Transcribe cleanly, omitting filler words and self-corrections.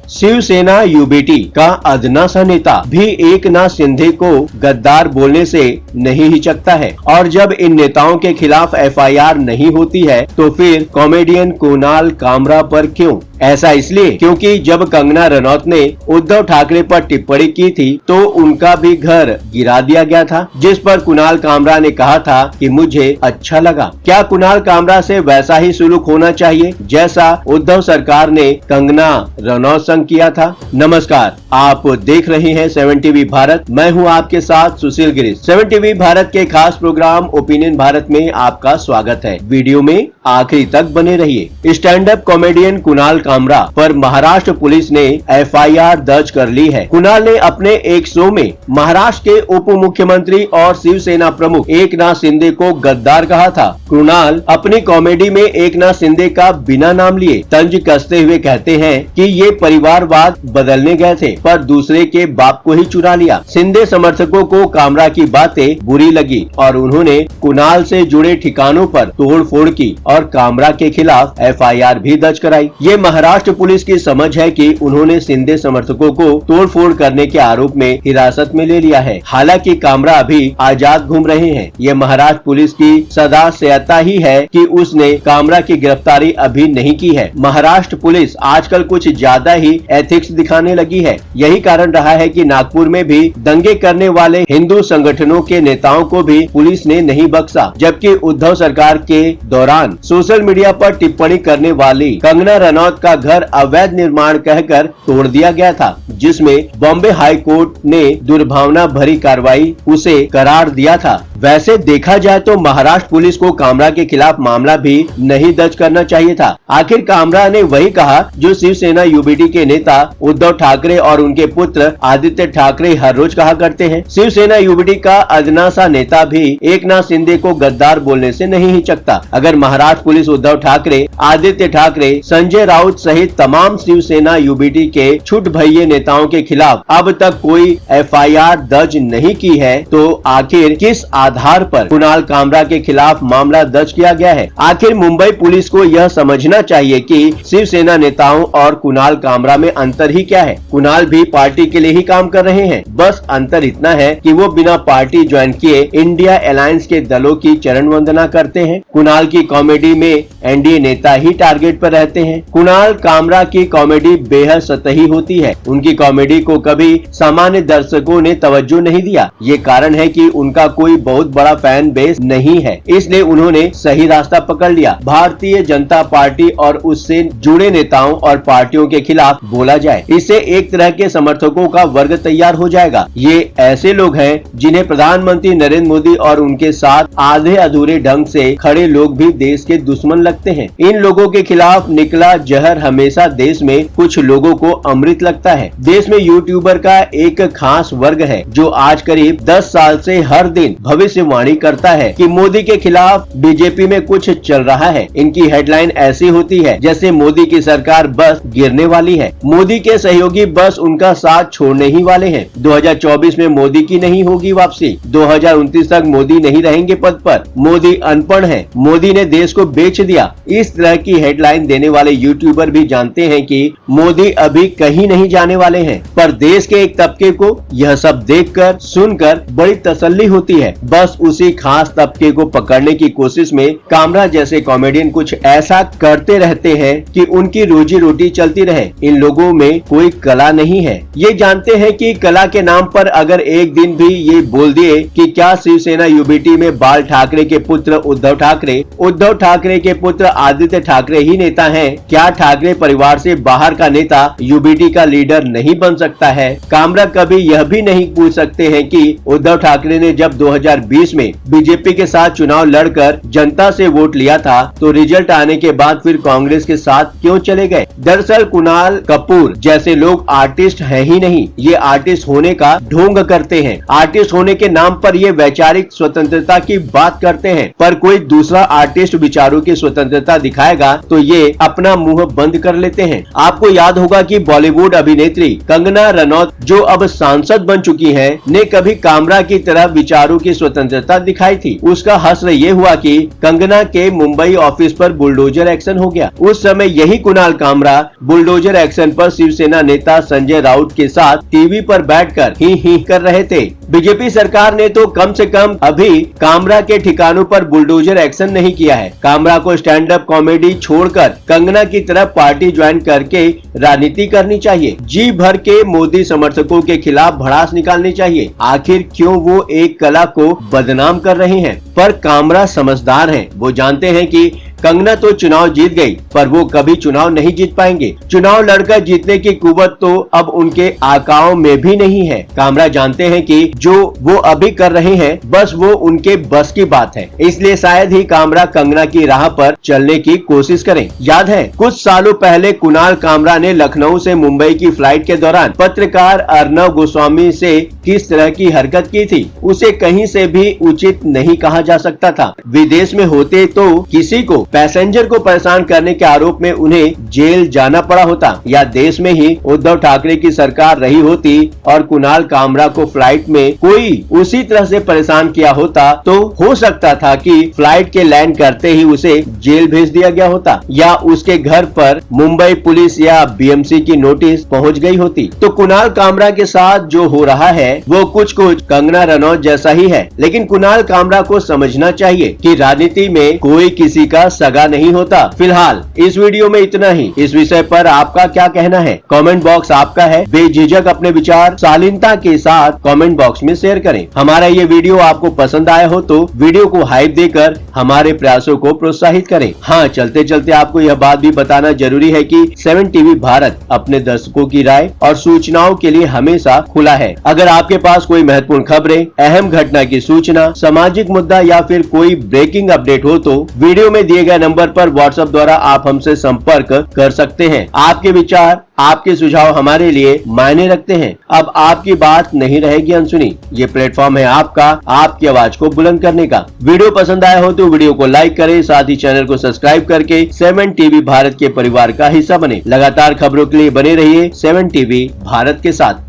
Shiv Sena UBT का अदना सा नेता भी एकनाथ शिंदे को गद्दार बोलने से नहीं हिचकता है और जब इन नेताओं के खिलाफ एफआईआर नहीं होती है तो फिर कॉमेडियन कुणाल कामरा पर क्यों? ऐसा इसलिए क्योंकि जब कंगना रनौत ने उद्धव ठाकरे पर टिप्पणी की थी तो उनका भी घर गिरा दिया गया था, जिस पर कुणाल कामरा ने कहा था कि मुझे अच्छा लगा। क्या कुणाल कामरा से वैसा ही सुलूक होना चाहिए जैसा उद्धव सरकार ने कंगना रनौत संग किया था? नमस्कार, आप देख रहे हैं 7 टीवी भारत। मैं हूं आपके साथ सुशील गिरीश। 7 टीवी भारत के खास प्रोग्राम ओपिनियन भारत में आपका स्वागत है। वीडियो में आखिरी तक बने रहिए। Stand up comedian Kunal Kamra पर महाराष्ट्र पुलिस ने एफआईआर दर्ज कर ली है। कुणाल ने अपने एक शो में महाराष्ट्र के उप मुख्यमंत्री और शिवसेना प्रमुख एकनाथ शिंदे को गद्दार कहा था। कुणाल अपनी कॉमेडी में एकनाथ शिंदे का बिना नाम लिए तंज कसते हुए कहते हैं कि ये परिवारवाद बदलने गए थे पर दूसरे के बाप को ही चुरा लिया। शिंदे समर्थकों को कामरा की बातें बुरी लगी और उन्होंने कुणाल से जुड़े ठिकानों पर तोड़फोड़ की और कामरा के खिलाफ एफआईआर भी दर्ज कराई। ये महाराष्ट्र पुलिस की समझ है कि उन्होंने शिंदे समर्थकों को तोड़फोड़ करने के आरोप में हिरासत में ले लिया है। हालांकि कामरा अभी आजाद घूम रहे हैं। ये महाराष्ट्र पुलिस की सदास्यता ही है कि उसने कामरा की गिरफ्तारी अभी नहीं की है। महाराष्ट्र पुलिस आजकल कुछ ज्यादा ही एथिक्स दिखाने लगी है। यही कारण रहा है कि नागपुर में भी दंगे करने वाले हिंदू संगठनों के नेताओं को भी पुलिस ने नहीं बख्शा, जबकि उद्धव सरकार के दौरान सोशल मीडिया पर टिप्पणी करने वाली कंगना रनौत का घर अवैध निर्माण कहकर तोड़ दिया गया था, जिसमें बॉम्बे हाई कोर्ट ने दुर्भावना भरी कार्रवाई उसे करार दिया था। वैसे देखा जाए तो महाराष्ट्र पुलिस को कामरा के खिलाफ मामला भी नहीं दर्ज करना चाहिए था। आखिर कामरा ने वही कहा जो शिवसेना यूबीटी के नेता उद्धव ठाकरे और उनके पुत्र आदित्य ठाकरे हर रोज कहा करते हैं। शिवसेना यूबीटी का अदना सा नेता भी एकनाथ शिंदे को गद्दार बोलने से नहीं हिचकता। अगर महाराष्ट्र पुलिस उद्धव ठाकरे, आदित्य ठाकरे, संजय राउत सहित तमाम शिवसेना यूबीटी के छुट भइये नेताओं के खिलाफ अब तक कोई एफआईआर दर्ज नहीं की है तो आखिर किस आधार पर कुणाल कामरा के खिलाफ मामला दर्ज किया गया है? आखिर मुंबई पुलिस को यह समझना चाहिए कि शिवसेना नेताओं और कुणाल कामरा में अंतर ही क्या है। कुणाल भी पार्टी के लिए ही काम कर रहे हैं, बस अंतर इतना है कि वो बिना पार्टी ज्वाइन किए इंडिया अलायंस के दलों की चरण वंदना करते हैं। कुणाल की कॉमेडी में एनडीए नेता ही टारगेट पर रहते हैं। कुणाल कामरा की कॉमेडी बेहद सतही होती है। उनकी कॉमेडी को कभी सामान्य दर्शकों ने तवज्जो नहीं दिया। ये कारण है कि उनका कोई बहुत बड़ा फैन बेस नहीं है, इसलिए उन्होंने सही रास्ता पकड़ लिया। भारतीय जनता पार्टी और उससे जुड़े नेताओं और पार्टियों के खिलाफ बोला जाए, इससे एक तरह के समर्थकों का वर्ग तैयार हो जाएगा। ये ऐसे लोग हैं जिन्हें प्रधानमंत्री नरेंद्र मोदी और उनके साथ आधे अधूरे ढंग से खड़े लोग भी देश के दुश्मन लगते हैं। इन लोगों के खिलाफ निकला जहर हमेशा देश में कुछ लोगों को अमृत लगता है। देश में यूट्यूबर का एक खास वर्ग है जो आज करीब 10 साल से हर दिन भविष्यवाणी करता है कि मोदी के खिलाफ बीजेपी में कुछ चल रहा है। इनकी हेडलाइन ऐसी होती है जैसे मोदी की सरकार बस गिरने वाली है, मोदी के सहयोगी बस उनका साथ छोड़ने ही वाले हैं। 2024 में मोदी की नहीं होगी वापसी, 2029 तक मोदी नहीं रहेंगे पद पर, मोदी अनपढ़ है, मोदी ने देश को बेच दिया। इस तरह की हेडलाइन देने वाले यूट्यूबर भी जानते हैं कि मोदी अभी कहीं नहीं जाने वाले हैं, पर देश के एक तबके को यह सब देखकर सुनकर बड़ी तसल्ली होती है। बस उसी खास तबके को पकड़ने की कोशिश में कामरा जैसे कॉमेडियन कुछ ऐसा करते रहते हैं कि उनकी रोजी रोटी चलती रहे। इन लोगों में कोई कला नहीं है। ये जानते हैं कि कला के नाम पर अगर एक दिन भी ये बोल दिए कि क्या शिवसेना यूबीटी में बाल ठाकरे के पुत्र उद्धव ठाकरे के पुत्र आदित्य ठाकरे ही नेता हैं, क्या ठाकरे परिवार से बाहर का नेता यूबीटी का लीडर नहीं बन सकता है? कामरा कभी यह भी नहीं पूछ सकते हैं कि उद्धव ठाकरे ने जब 2020 में बीजेपी के साथ चुनाव लड़कर जनता से वोट लिया था तो रिजल्ट आने के बाद फिर कांग्रेस के साथ क्यों चले गए? दरअसल कुणाल कपूर जैसे लोग आर्टिस्ट है ही नहीं, ये आर्टिस्ट होने का ढोंग करते हैं। आर्टिस्ट होने के नाम पर ये वैचारिक स्वतंत्रता की बात करते हैं, पर कोई दूसरा आर्टिस्ट विचारों की स्वतंत्रता दिखाएगा तो ये अपना मुंह बंद कर लेते हैं। आपको याद होगा कि बॉलीवुड अभिनेत्री कंगना रनौत, जो अब सांसद बन चुकी हैं, ने कभी कामरा की तरह विचारों की स्वतंत्रता दिखाई थी। उसका हश्र ये हुआ कि कंगना के मुंबई ऑफिस पर बुलडोजर एक्शन हो गया। उस समय यही कुणाल कामरा बुलडोजर एक्शन पर शिवसेना नेता संजय राउत के साथ टीवी पर बैठकर ही कर रहे थे। बीजेपी सरकार ने तो कम से कम अभी कामरा के ठिकानों पर बुलडोजर एक्शन नहीं किया है। कामरा को स्टैंड अप कॉमेडी छोड़कर कंगना की तरह पार्टी ज्वाइन करके राजनीति करनी चाहिए। जी भर के मोदी समर्थकों के खिलाफ भड़ास निकालनी चाहिए। आखिर क्यों वो एक कला को बदनाम कर रहे हैं? पर कामरा समझदार हैं। वो जानते हैं कि कंगना तो चुनाव जीत गई, पर वो कभी चुनाव नहीं जीत पाएंगे। चुनाव लड़कर जीतने की कुवत तो अब उनके आकाओं में भी नहीं है। कामरा जानते हैं कि जो वो अभी कर रहे हैं बस वो उनके बस की बात है, इसलिए शायद ही कामरा कंगना की राह पर चलने की कोशिश करें। याद है कुछ सालों पहले कुणाल कामरा ने लखनऊ से मुंबई की फ्लाइट के दौरान पत्रकार अर्नव गोस्वामी से किस तरह की हरकत की थी? उसे कहीं से भी उचित नहीं कहा जा सकता था। विदेश में होते तो किसी को पैसेंजर को परेशान करने के आरोप में उन्हें जेल जाना पड़ा होता, या देश में ही उद्धव ठाकरे की सरकार रही होती और कुणाल कामरा को फ्लाइट में कोई उसी तरह से परेशान किया होता तो हो सकता था कि फ्लाइट के लैंड करते ही उसे जेल भेज दिया गया होता, या उसके घर पर मुंबई पुलिस या बीएमसी की नोटिस पहुंच गई होती। तो कुणाल कामरा के साथ जो हो रहा है वो कुछ कंगना रनौत जैसा ही है। लेकिन कुणाल कामरा को समझना चाहिए कि राजनीति में कोई किसी का सगा नहीं होता। फिलहाल इस वीडियो में इतना ही। इस विषय पर आपका क्या कहना है? कमेंट बॉक्स आपका है। बेझिझक अपने विचार शालीनता के साथ कमेंट बॉक्स में शेयर करें। हमारा ये वीडियो आपको पसंद आया हो तो वीडियो को हाइप देकर हमारे प्रयासों को प्रोत्साहित करें। हाँ, चलते चलते आपको यह बात भी बताना जरूरी है कि 7 टीवी भारत अपने दर्शकों की राय और सूचनाओं के लिए हमेशा खुला है। अगर आपके पास कोई महत्वपूर्ण खबरें, अहम घटना की सूचना, सामाजिक मुद्दा या फिर कोई ब्रेकिंग अपडेट हो तो वीडियो में दिए गए नंबर पर व्हाट्सएप द्वारा आप हमसे संपर्क कर सकते हैं। आपके विचार, आपके सुझाव हमारे लिए मायने रखते हैं। अब आपकी बात नहीं रहेगी अनसुनी। ये प्लेटफॉर्म है आपका, आपकी आवाज को बुलंद करने का। वीडियो पसंद आया हो तो वीडियो को लाइक करें, साथ ही चैनल को सब्सक्राइब करके 7 टीवी भारत के परिवार का हिस्सा बने। लगातार खबरों के लिए बने रहिए 7 टीवी भारत के साथ।